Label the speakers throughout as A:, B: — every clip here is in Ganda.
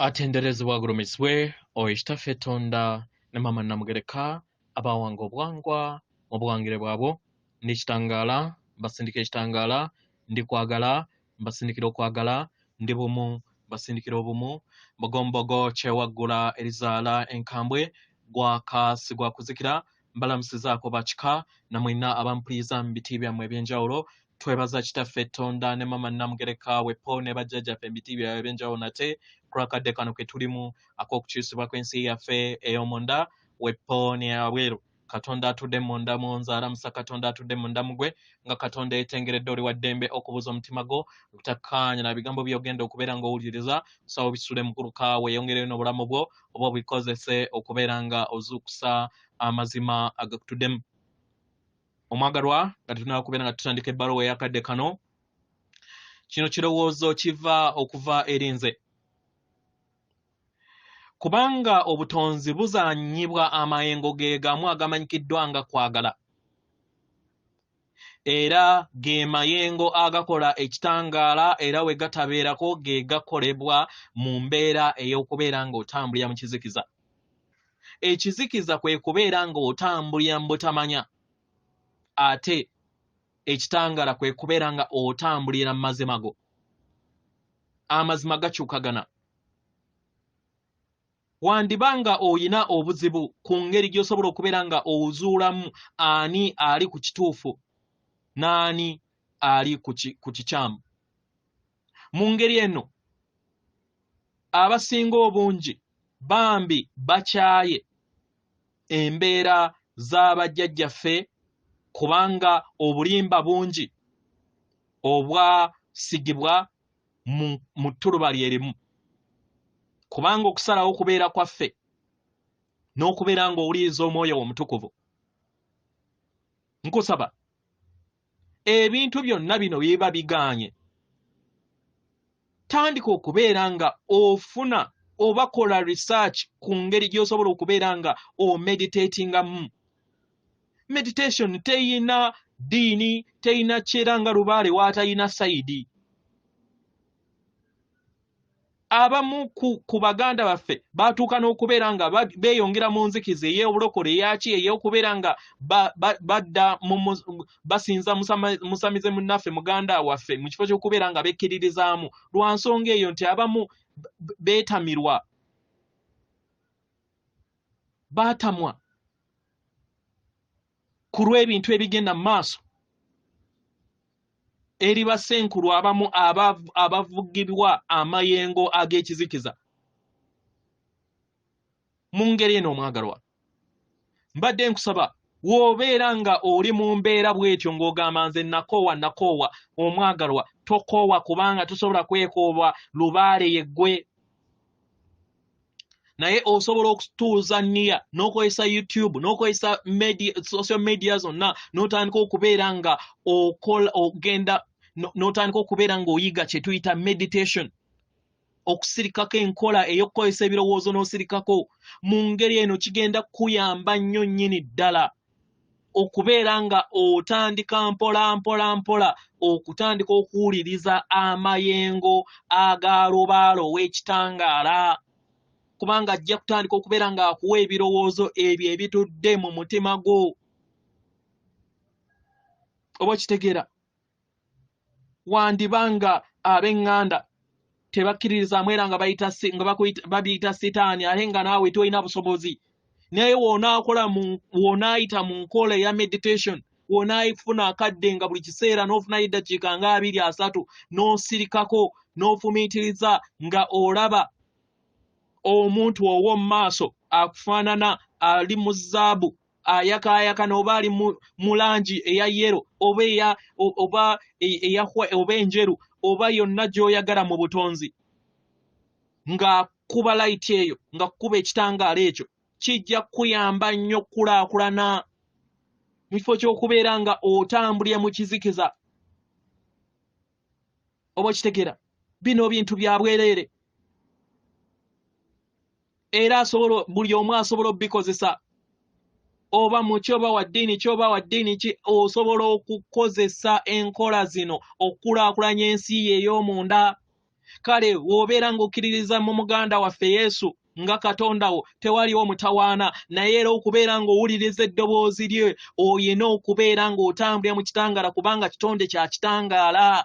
A: Atenderezebwa agulumisibwe oyitaffe Katonda ne Mama Namugereka abawanga obuwangwa mu buwangire bwabwo ndikitangaala mbasindika ekitangaala ndi kwagala mbasindikira okwagala ndi bumu mbasindikira obumu bogombogo kyewaggula erizaala enkambwe gwakaasi gwakuzikira mbalamusizaako bakika namwina abampuliza mu biti byammwe ebyenjawulo twebaza kitaffe Katonda ne Mama Namugereka wepo ne bajjajjaffe mu biti byabwe ebyenjawulo nate kurakadde kano ke tulimu ak'okukyusibwa kw'ensi yaffe ey'omunda wepo ne abweru Katonda atudde munda mu nzaalamusa Katonda atudde munda mugwe nga Katonda yetengeredde oli wa ddembe okubuza omutima gwo butakkaanya na bigambo by'ogenda okubeera ng'owuliriza sawo bisule mukulu kaawe yongereyo n'obulamu bwo oba obikozese okubeera nga ozuukusa amazima agakutuddemu omwagalwa nga tetunaba kubeera nga tutandika ebbaluwa ey'akadde kano kino kirowoozo kiva okuva eri nze kubanga obutonzi buzanyibwa amayengo ge gamu agamanyikiddwa nga kwagala era ge mayengo agakola ekitangaala era we gatabeerako ge gakolebwa mu mbeera ey'okubeera ng'otambulira mu kizikiza ekizikiza kwe kubeera ng'otambulira mu butamanya ate ekitangaala kwe kubeera nga otambulira mu mazima go amazima gakyukagana wandibanga oyina obuzibu ku ngeri gy'osobola okubeera nga ozuulamu ani ali ku kituufu n'ani ali ku kikyamu mu ngeri eno abasinga obungi bambi bakyaye embeera z'abajjajjaffe kubanga obulimba bungi obwasigibwa mu ttuluba lyerimu kubanga okusalawo okubeera kwaffe n'okubeera ng'owuliriza omwoyo omutukuvu nkusaba ebintu byonna bino biba bigaanye tandika okubeera nga ofuna oba kola research ku ngeri gy'osobola okubeera nga omeditatingamu meditation teyina ddiini teyina kyera nga lubaale waatayina sayidi abamu ku baganda baffe batuuka n'okubeera nga beeyongera mu nzikiza ey'obulokole eyaki ey'okubeera nga badda basinza musamize munnaffe muganda waffe mu kifo ky'okubeera nga bekkiririzaamu lwa nsonga eyo nti abamu beetamirwa baatamwa ku lw'ebintu ebigenda mu maaso eri bassenkulu abamu abavugibwa amayengo ag'ekizikiza mu ngeri eno omwagalwa mbadde nkusaba w'obeera nga oli mu mbeera bw'etyo ng'ogamba nze nakoowa omwagalwa tokoowa kubanga tosobola kwekoowa lubaale yeggwe naye osobola okutuuza nniya n'okozesa YouTube n'okozesa social media zonna n'otandika okubeera nga ogenda n'otandika okubeera ng'oyiga kye tuyita meditation okusirikako enkola ey'okukozesa ebirowoozo n'osirikako mu ngeri eno kigenda kuyamba nnyo nnyini ddala okubeera nga otandika mpola okutandika okuwuliriza amayengo agalubaalo ow'ekitangaala kubanga ajja kutandika okubeera nga akuwa ebirowoozo ebyo ebitudde mu mutima gwo oba kitegeera wandibanga ab'eŋŋanda tebakkiririzaamu era nga babiyita sitaani ate nga naawe tolina busobozi naye woonaayita mu nkola eya meditation woonaayifuna akadde nga buli kiseera n'ofunayo eddakiika nga 2-3 n'osirikako n'ofumiitiriza nga olaba omuntu ow'omu maaso akufaanana ali mu zaabu ayakaayaka n'oba ali mu langi eya yero oba enjeru oba yonna gy'oyagala mu butonzi ng'akuba layiti eyo ng'akuba ekitangaala ekyo kijja kuyamba nnyo okukulaakulana mu kifo ky'okubeera nga otambulira mu kizikiza oba kitegeera bino bintu bya bwereere era buli omu asobola obikozesa oba mu kyoba wa ddiini ki osobola okukozesa enkola zino okukulaakulanya ensi ye ey'omunda kale wobeera ng'okkiririza mu muganda waffe Yesu nga Katonda wo tewaliwo mutawaana, naye era okubeera ng'owuliriza eddoboozi lye oyina okubeera ng'otambulira mu kitangaala kubanga kitonde kya kitangaala.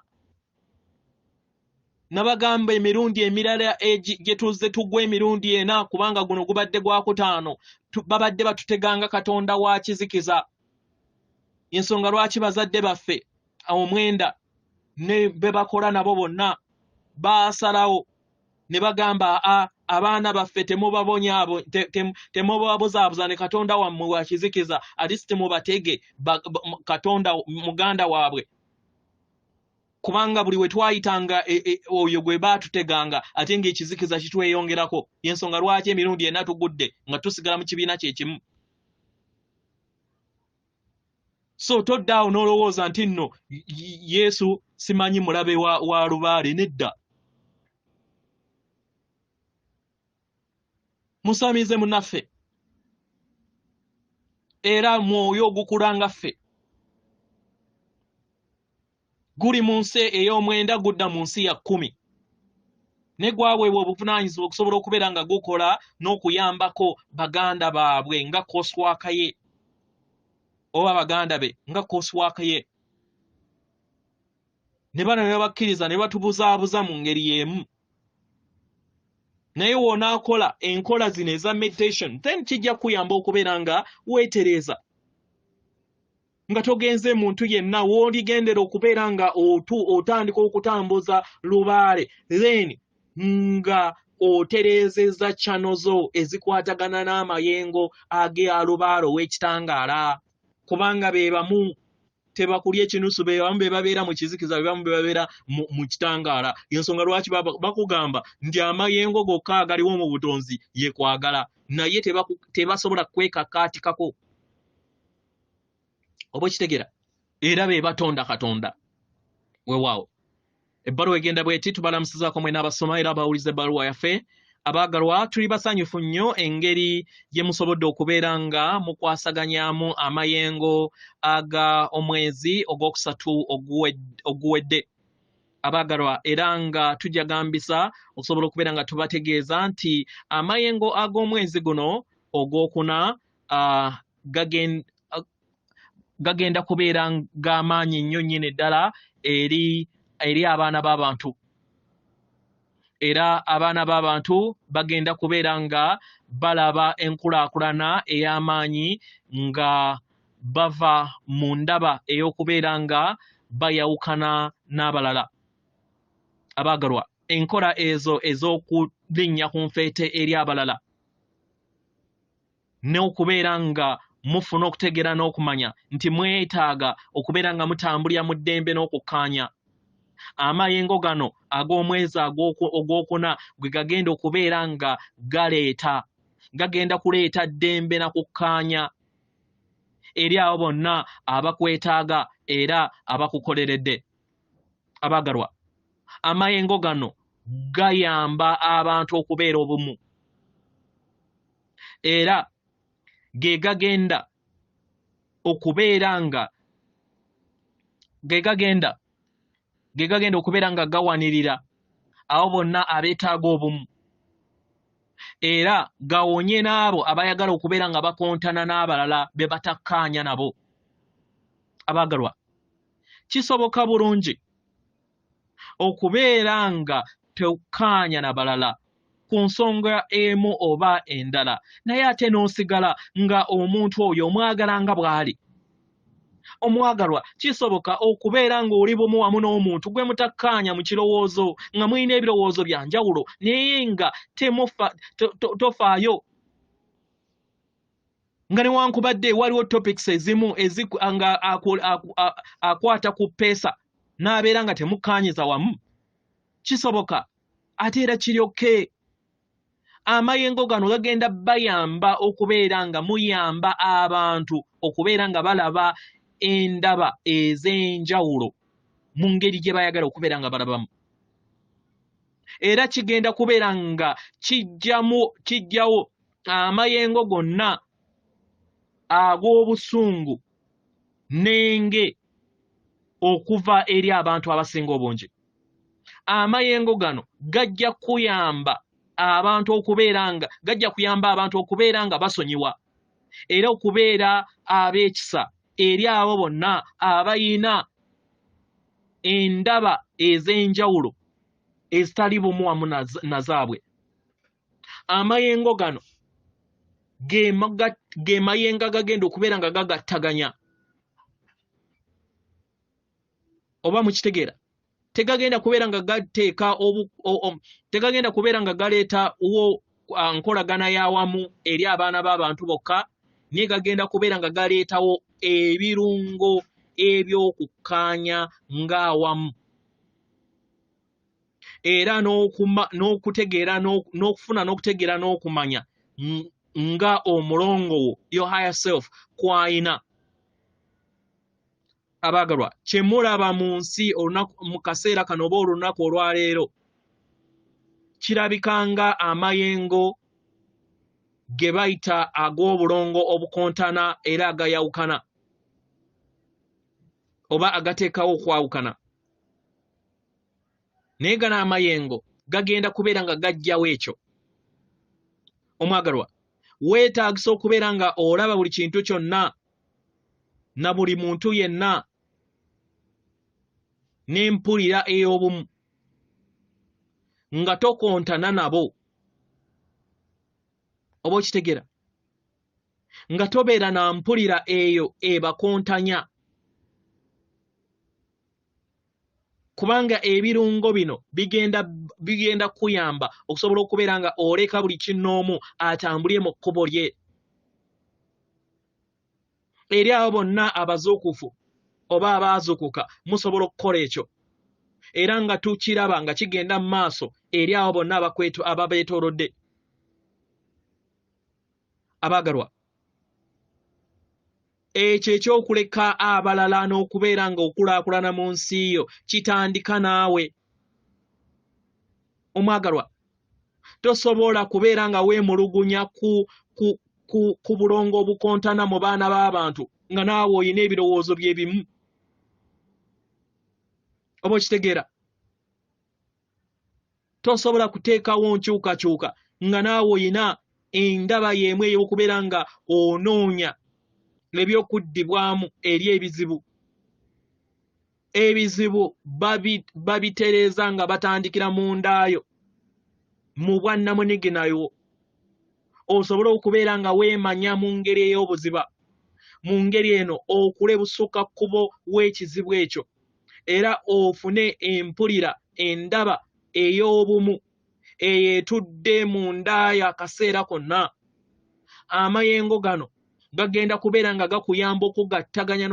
A: Nabagamba emirundi emirala gye tuzze tugwa emirundi ena kubanga guno gubadde gwa kutaano babadde batuteganga Katonda wa kizikiza. Ensonga lwaki bazadde baffe omwenda ne be bakola nabo bonna baasalawo ne bagamba abaana baffe temubabuzaabuza ne Katonda wammwe wa kizikiza, ati temubatege Katonda muganda waabwe, kubanga buli we twayitanga oyo gwe baatuteganga ate ng'ekizikiza kitweyongerako. Yensonga lwaki emirundi ena tugudde nga tusigala mu kibiina kye kimu. So toddaawo n'olowooza nti nno Yesu simanyi mulabe wa lubaale, nedda. Musamize munnaffe era mwoyo ogukulanga ffe guli mu nsi ey'omwenda gudda mu nsi ya 10 ne gwaweebwa obuvunaanyizibwa okusobola okubeera nga gukola n'okuyambako baganda baabwe nga koswaka ye oba baganda be nga koswaka ye, ne bano ne bakkiriza ne batubuzaabuza mu ngeri y'emu. Naye wonaakola enkola zino eza meditation then kijja kuyamba okubeera nga weetereza nga togenze muntu yenna w'oligendera okubeera nga otandika okutambuza lubaale then nga otereezezza chanozo ezikwatagana n'amayengo ag'alubaale ow'ekitangaala, kubanga be bamu tebakulya ekinusu, be bamu be babeera mu kizikiza, be bamu be babeera mu kitangaala. Ensonga lwaki bakugamba nti amayengo gokka agaliwo mu butonzi ye kwagala, naye tebasobola kwekakaatikako. Oba kitegeera era be batonda Katonda. Weewaawo ebbaluwa egenda bweti, tubalamusizaako mwena abasoma era abawuliza ebbaluwa yaffe. Abaagalwa, tuli basanyufu nnyo engeri gye musobodde okubeera nga mukwasaganyaamu amayengo aga omwezi ogwokusatu oguwedde. Abaagalwa, era nga tujagambisa okusobola okubeera nga tubategeeza nti amayengo ag'omwezi guno ogwokuna gagenda kubeera ng'amaanyi nnyo nnyini ddala eri abaana b'abantu. Era abaana b'abantu bagenda kubeera nga balaba enkulaakulana ey'amaanyi nga bava mu ndaba ey'okubeera nga bayawukana n'abalala. Abaagalwa, enkola ezo ez'okulinnya ku nfeete eri abalala n'okubeera nga mufuna okutegeera n'okumanya nti mwetaaga okubeera nga mutambulira mu ddembe n'okukkaanya. Amayengo gano ag'omwezi ogwokuna gwe gagenda okubeera nga gagenda kuleeta ddembe na kukkaanya eri abo bonna abakwetaaga era abakukoleredde. Abaagalwa, amayengo gano gayamba abantu okubeera obumu era ge gagenda okubeera nga okubeera nga gawanirira abo bonna abeetaaga obumu era gawonye n'abo abayagala okubeera nga bakontana n'abalala be batakkaanya nabo. Abaagalwa, kisoboka bulungi okubeera nga tekkaanya na balala ku nsonga emu oba endala, naye ate n'osigala nga omuntu oyo omwagala nga bw'ali. Omwagalwa, kisoboka okubeera ng'oli bumu wamu n'omuntu gwe mutakkaanya mu kirowoozo, nga mulina ebirowoozo bya njawulo naye nga tofaayo, nga newankubadde waliwo topics ezimu nga akwata ku peesa n'abeera nga temukkaanyiza wamu. Kisoboka ate era kiryoke. Amayengo gano gagenda bayamba okubeera nga muyamba abantu okubeera nga balaba endaba ez'enjawulo mu ngeri gye bayagala okubeera nga balabamu. Era kigenda kubeera nga kijjawo amayengo gonna ag'obusungu n'enge okuva eri abantu abasinga obungi. amayengo gano gajja kuyamba abantu okubeera nga basonyiwa era okubeera ab'ekisa eri abo bonna abayina endaba ez'enjawulo ezitali bumu wamu na zaabwe. Amayengo gano ge mayenga gagenda okubeera nga gagattaganya. Oba mukitegeera? Tegagenda kubeera nga gateeka tegagenda kubeera nga galeeta nkolagana y'awamu eri abaana b'abantu bokka, naye gagenda kubeera nga galeetawo ebirungo eby'okukkaanya ng'awamu era n'okutegeera n'okufuna n'okutegeera n'okumanya nga omulongo wo, your higher self, kw'ayina. Abaagalwa, kye mulaba mu nsi mu kaseera kano oba olunaku olwaleero kirabika nga amayengo ge bayita ag'obulongo obukontana era agayawukana oba agateekawo okwawukana. Naye gano amayengo gagenda kubeera nga gajjawo ekyo. Omwagalwa, weetaagisa okubeera nga olaba buli kintu kyonna na buli muntu yenna n'empulira ey'obumu nga tokontana nabo. Oba okitegeera? Nga tobeera na mpulira eyo ebakontanya. Kubanga ebirungo bino bigenda kuyamba okusobola okubeera nga oleka buli kinnoomu atambulye mu kkubo lye. Eri abo bonna abazuukufu oba abaazuukuka musobola okukola ekyo. Era nga tukiraba nga kigenda mu maaso eri abo bonna ababeetoolodde. Abaagalwa, ekyo ekyokuleka abalala n'okubeera nga okulaakulana mu nsi yo kitandika naawe. Omwagalwa, tosobola kubeera nga weemulugunya ku bulongo obukontana mu baana b'abantu nga naawe oyina ebirowoozo bye bimu. Oba okitegeera? Tosobola kuteekawo nkyukakyuka nga naawe oyina endaba y'emu ey'okubeera nga onoonya ebyokuddibwamu eri ebizibu. Ebizibu babitereeza nga batandikira mu ndaayo mu bwannamuniginayo. Osobole okubeera nga weemanya mu ngeri ey'obuziba. Mu ngeri eno okule busukka kkubo w'ekizibu ekyo era ofune empulira endaba ey'obumu eyeetudde mu ndaaya akaseera konna. Amayengo gano gagenda kubeera nga gakuyamba okugattaganya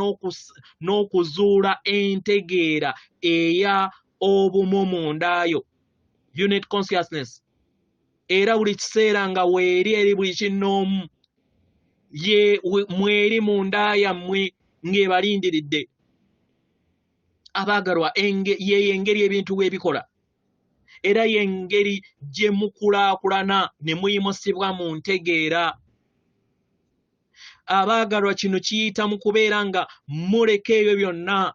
A: n'okuzuula entegeera eya obumu mu ndaayo, unit consciousness. Era buli kiseera nga weeri eri buli kinnoomu mweri mu ndaaya mmwe ng'ebalindiridde. Abaagalwa, yeyo engeri ebintu bw'ebikola era y'engeri gye mukulaakulana ne muyimusibwa mu ntegeera. Abaagalwa, kino kiyita mu kubeera nga muleka ebyo byonna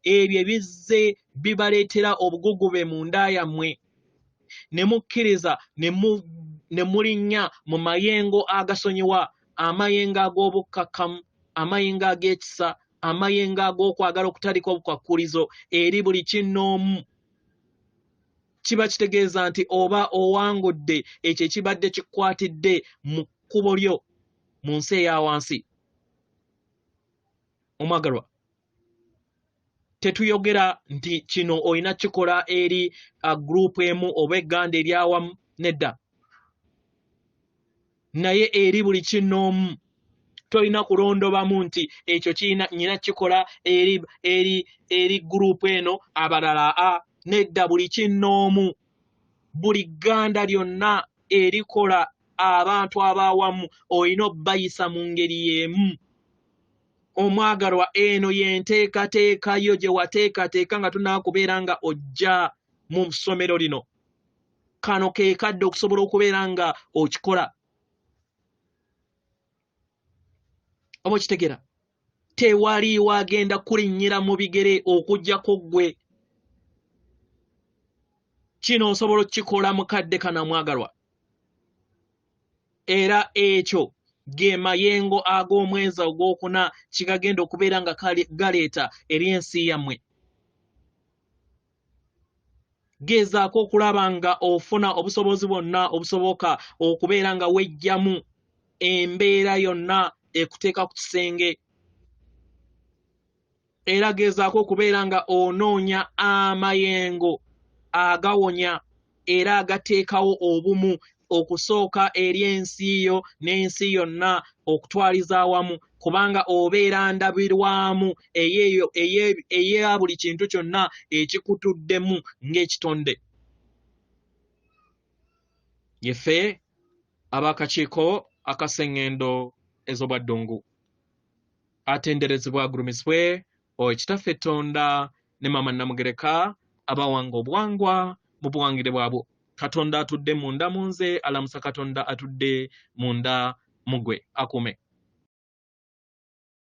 A: ebyo ebizze bibaleetera obugugube mu nda yammwe ne mukkiriza ne mulinnya mu mayengo agasonyiwa, amayengo ag'obukkakkamu, amayengo ag'ekisa, amayengo ag'okwagala okutaliko obukwakkulizo eri buli kinnoomu. Kiba kitegeeza nti oba owangudde ekyo ekibadde kikwatidde mu kkubo lyo mu nsi eya wansi. Omwagalwa, tetuyogera nti kino olina kikola eri gurupu emu oba egganda eryawamu, nedda. Naye eri buli kinnoomu tolina kulondobamu nti ekyo nyina kikola eri gurupu eno abalala nedda. Buli kinnoomu, buli gganda lyonna erikola abantu ab'awamu olina obbayisa mu ngeri y'emu. Omwagalwa, eno y'enteekateeka yo gye wateekateeka nga tunaakubeera nga ojja mu ssomero lino. Kano ke kadde okusobola okubeera nga okikola. Oba okitegeera? Tewali wagenda kulinnyira mu bigere okuggyako ggwe. kino osobola okukikola mukadde kana mwagalwa era ekyo ge mayengo ag'omwezi ogwokuna kigagenda okubeera nga galeeta eri ensi yammwe. Gezaako okulaba nga ofuna obusobozi bwonna obusoboka okubeera nga wejjamu embeera yonna ekuteeka ku kisenge, era gezaako okubeera nga onoonya amayengo agawonya era agateekawo obumu okusooka eri ensi yo n'ensi yonna okutwaliza awamu, kubanga obeera ndabirwamu eya buli kintu kyonna ekikutuddemu ng'ekitonde. Yeffe ab'akakiiko aka Sengendo ez'obwa Ddungu atenderezebwa agulumisibwe Kitaffe Tonda ne Maama Namugereka abawanga obuwangwa mu buwangire bwabwo. Katonda atudde munda mu nze, alamusa Katonda atudde munda mu ggwe. Akuume.